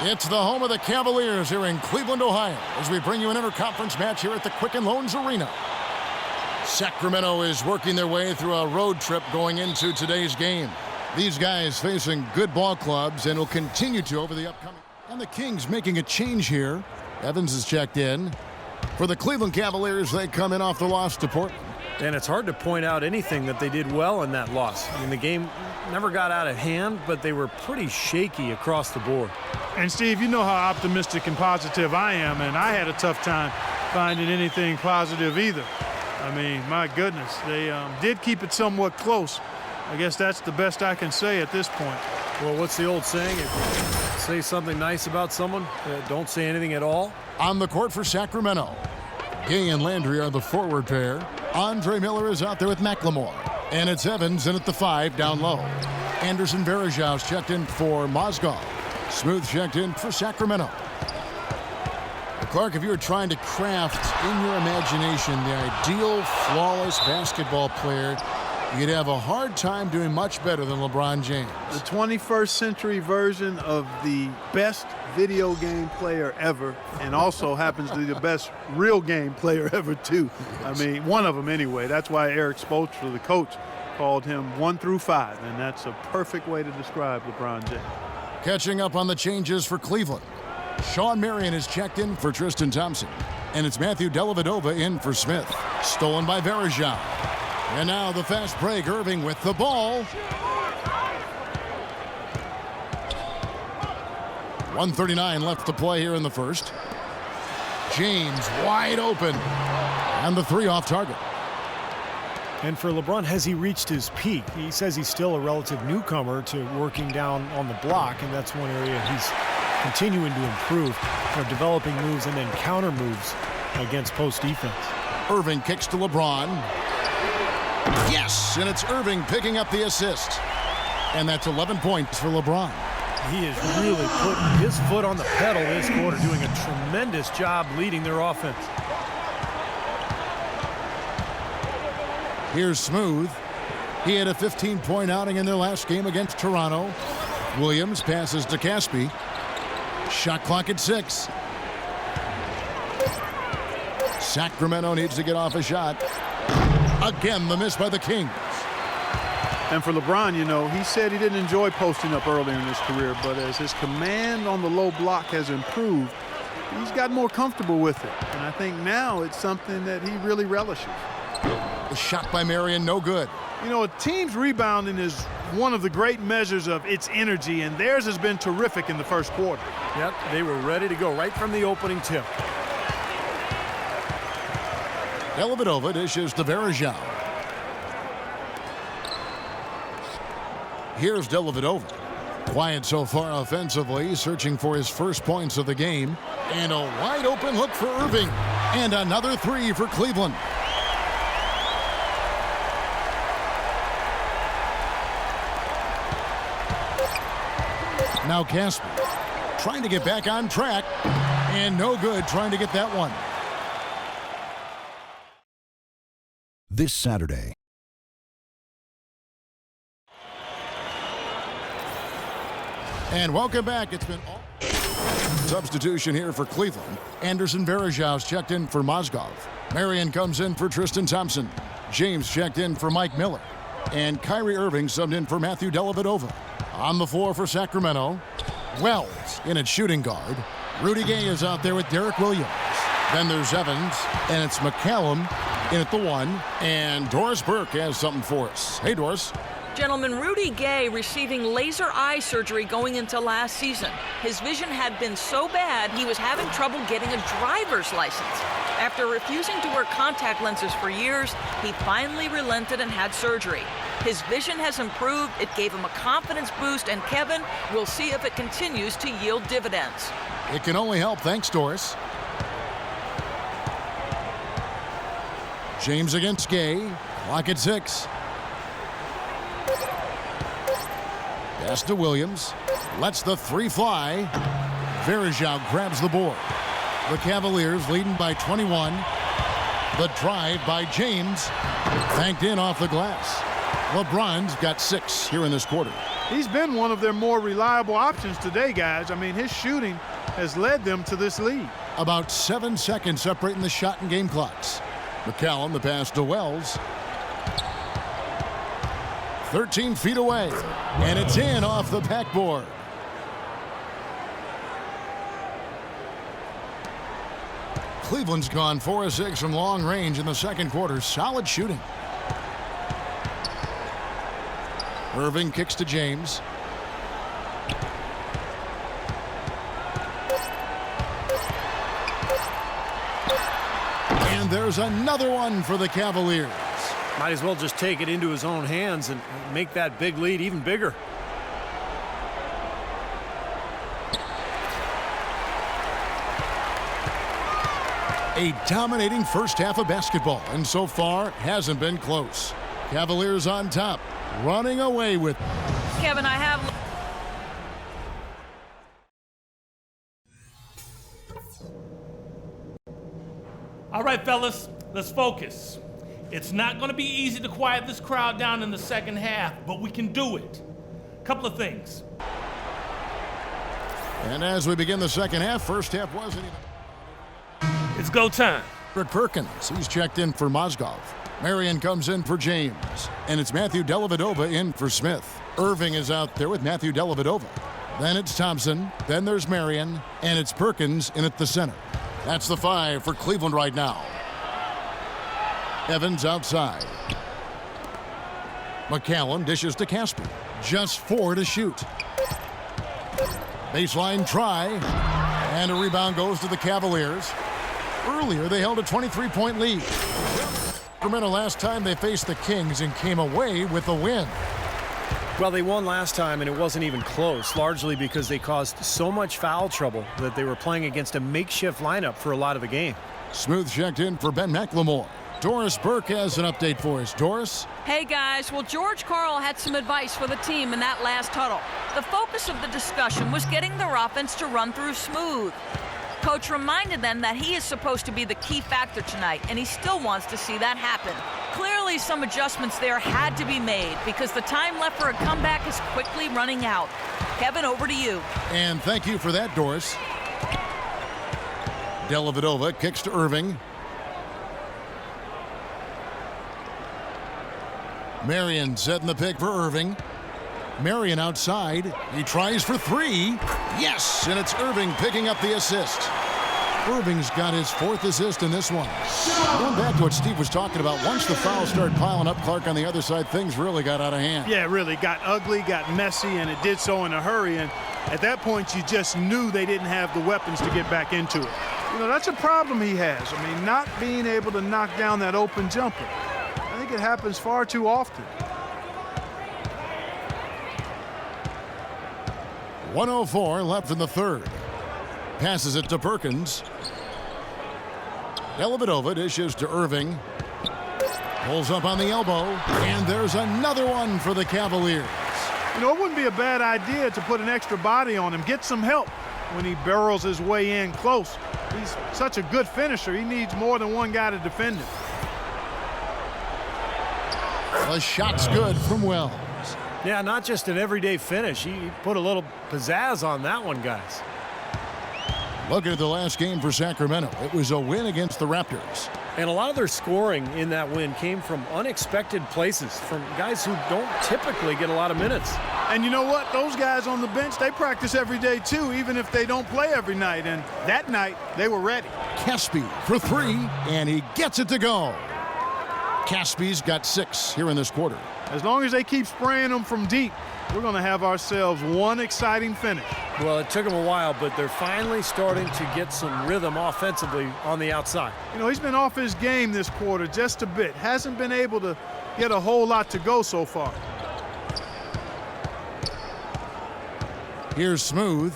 It's the home of the Cavaliers here in Cleveland, Ohio, as we bring you an interconference match here at the Quicken Loans Arena. Sacramento is working their way through a road trip going into today's game. These guys facing good ball clubs and will continue to over the upcoming. And the Kings making a change here. Evans is checked in. For the Cleveland Cavaliers, they come in off the loss to Portland. And it's hard to point out anything that they did well in that loss. I mean, the game never got out of hand, but they were pretty shaky across the board. And, Steve, you know how optimistic and positive I am, and I had a tough time finding anything positive either. I mean, my goodness, they did keep it somewhat close. I guess that's the best I can say at this point. Well, what's the old saying? If you say something nice about someone, don't say anything at all. On the court for Sacramento, Gay and Landry are the forward pair. Andre Miller is out there with McLemore. And it's Evans in at the 5 down low. Anderson Varejau's checked in for Mozgov. Smooth checked in for Sacramento. Clark, if you were trying to craft in your imagination the ideal flawless basketball player, you'd have a hard time doing much better than LeBron James. The 21st century version of the best video game player ever, and also happens to be the best real game player ever, too. I mean, one of them anyway. That's why Eric Spoelstra, the coach, called him 1 through 5, and that's a perfect way to describe LeBron James. Catching up on the changes for Cleveland. Sean Marion is checked in for Tristan Thompson, and it's Matthew Dellavedova in for Smith. Stolen by Varejao. And now the fast break, Irving with the ball. 1:39 left to play here in the first. James wide open. And the 3 off target. And for LeBron, has he reached his peak? He says he's still a relative newcomer to working down on the block, and that's one area he's continuing to improve, developing moves and then counter moves against post defense. Irving kicks to LeBron. Yes, and it's Irving picking up the assist. And that's 11 points for LeBron. He is really putting his foot on the pedal this quarter, doing a tremendous job leading their offense. Here's Smooth. He had a 15-point outing in their last game against Toronto. Williams passes to Caspi. Shot clock at 6. Sacramento needs to get off a shot. Again, the miss by the Kings. And for LeBron, you know, he said he didn't enjoy posting up earlier in his career, but as his command on the low block has improved, he's got more comfortable with it. And I think now it's something that he really relishes. The shot by Marion, no good. You know, a team's rebounding is one of the great measures of its energy, and theirs has been terrific in the first quarter. Yep, they were ready to go right from the opening tip. Dellavedova dishes to Varejao. Here's Dellavedova. Quiet so far offensively, searching for his first points of the game. And a wide open look for Irving. And another 3 for Cleveland. Now Casper trying to get back on track. And no good trying to get that one. This Saturday. And welcome back. It's been all substitution here for Cleveland. Anderson Varejau's checked in for Mozgov. Marion comes in for Tristan Thompson. James checked in for Mike Miller. And Kyrie Irving subbed in for Matthew Dellavedova. On the floor for Sacramento, Wells in at shooting guard. Rudy Gay is out there with Derek Williams. Then there's Evans, and it's McCallum in at the 1. And Doris Burke has something for us. Hey, Doris. Gentlemen, Rudy Gay receiving laser eye surgery going into last season. His vision had been so bad he was having trouble getting a driver's license. After refusing to wear contact lenses for years, he finally relented and had surgery. His vision has improved, it gave him a confidence boost, and Kevin, we'll see if it continues to yield dividends. It can only help. Thanks, Doris. James against Gay. Clock at 6. Pass to Williams. Lets the 3 fly. Varejao grabs the board. The Cavaliers leading by 21. The drive by James. Banked in off the glass. LeBron's got 6 here in this quarter. he's been one of their more reliable options today, guys. I mean, his shooting has led them to this lead. About 7 seconds separating the shot and game clocks. McCallum, the pass to Wells. 13 feet away, and it's in off the backboard. Cleveland's gone 4 of 6 from long range in the second quarter. Solid shooting. Irving kicks to James. And there's another one for the Cavaliers. Might as well just take it into his own hands and make that big lead even bigger. A dominating first half of basketball, and so far hasn't been close. Cavaliers on top, running away with. Kevin, I have. All right, fellas, let's focus. It's not going to be easy to quiet this crowd down in the second half, but we can do it. Couple of things. And as we begin the second half, first half wasn't even. It's go time. Rick Perkins, he's checked in for Mozgov. Marion comes in for James. And it's Matthew Dellavedova in for Smith. Irving is out there with Matthew Dellavedova. Then it's Thompson. Then there's Marion. And it's Perkins in at the center. That's the 5 for Cleveland right now. Evans outside. McCallum dishes to Casper. Just 4 to shoot. Baseline try. And a rebound goes to the Cavaliers. Earlier, they held a 23-point lead. Sacramento last time they faced the Kings and came away with a win. Well, they won last time, and it wasn't even close, largely because they caused so much foul trouble that they were playing against a makeshift lineup for a lot of the game. Smooth checked in for Ben McLemore. Doris Burke has an update for us. Doris? Hey guys, well, George Karl had some advice for the team in that last huddle. The focus of the discussion was getting their offense to run through smooth. Coach reminded them that he is supposed to be the key factor tonight, and he still wants to see that happen. Clearly, some adjustments there had to be made because the time left for a comeback is quickly running out. Kevin, over to you. And thank you for that, Doris. Dellavedova kicks to Irving. Marion setting the pick for Irving. Marion outside. He tries for 3. Yes, and it's Irving picking up the assist. Irving's got his 4th assist in this one. Going back to what Steve was talking about, once the fouls started piling up, Clark, on the other side, things really got out of hand. Yeah, it really got ugly, got messy, and it did so in a hurry. And at that point, you just knew they didn't have the weapons to get back into it. You know, that's a problem he has. I mean, not being able to knock down that open jumper. I think it happens far too often. 1:04 left in the third. Passes it to Perkins. Dellavedova dishes to Irving. Pulls up on the elbow. And there's another one for the Cavaliers. You know, it wouldn't be a bad idea to put an extra body on him, get some help when he barrels his way in close. He's such a good finisher. He needs more than one guy to defend him. The shot's good from Wells. Yeah, not just an everyday finish. He put a little pizzazz on that one, guys. Looking at the last game for Sacramento, it was a win against the Raptors. And a lot of their scoring in that win came from unexpected places, from guys who don't typically get a lot of minutes. And you know what? Those guys on the bench, they practice every day too, even if they don't play every night. And that night, they were ready. Caspi for 3, and he gets it to go. Caspi's got 6 here in this quarter. As long as they keep spraying them from deep, we're going to have ourselves one exciting finish. Well, it took them a while, but they're finally starting to get some rhythm offensively on the outside. You know, he's been off his game this quarter just a bit. Hasn't been able to get a whole lot to go so far. Here's Smooth.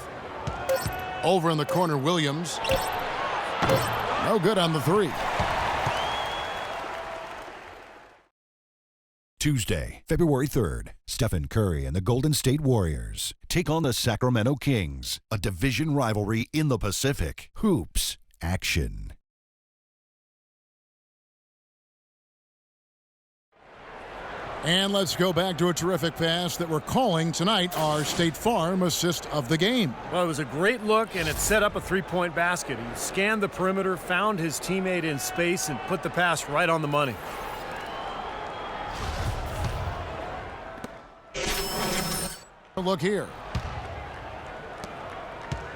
Over in the corner, Williams. No good on the 3. Tuesday, February 3rd, Stephen Curry and the Golden State Warriors take on the Sacramento Kings, a division rivalry in the Pacific. Hoops action. And let's go back to a terrific pass that we're calling tonight our State Farm assist of the game. Well, it was a great look, and it set up a three-point basket. He scanned the perimeter, found his teammate in space, and put the pass right on the money. Look here.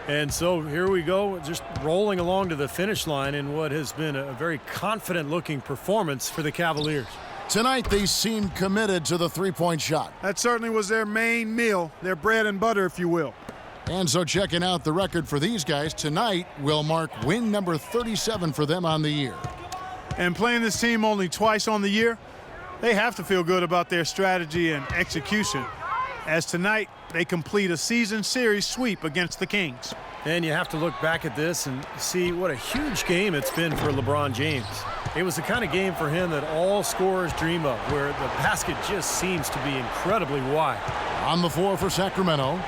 And so here we go, just rolling along to the finish line in what has been a very confident-looking performance for the Cavaliers. Tonight, they seem committed to the three-point shot. That certainly was their main meal, their bread and butter, if you will. And so checking out the record for these guys, tonight will mark win number 37 for them on the year. And playing this team only twice on the year, they have to feel good about their strategy and execution, as tonight they complete a season series sweep against the Kings. And you have to look back at this and see what a huge game it's been for LeBron James. It was the kind of game for him that all scorers dream of, where the basket just seems to be incredibly wide. On the floor for Sacramento,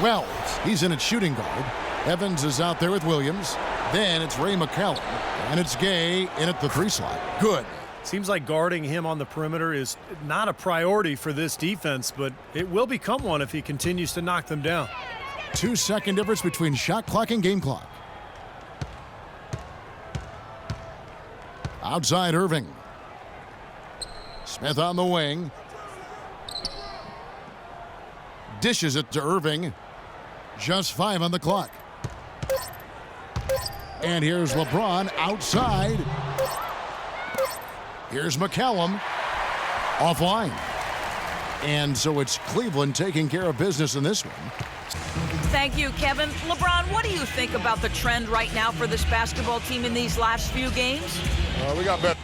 Wells, he's in at shooting guard. Evans is out there with Williams. Then it's Ray McCallum, and it's Gay in at the 3 slot. Good. Seems like guarding him on the perimeter is not a priority for this defense, but it will become one if he continues to knock them down. 2-second difference between shot clock and game clock. Outside Irving. Smith on the wing. Dishes it to Irving. Just 5 on the clock. And here's LeBron outside. Here's McCallum offline. And so it's Cleveland taking care of business in this one. Thank you, Kevin. LeBron, what do you think about the trend right now for this basketball team in these last few games? We got better.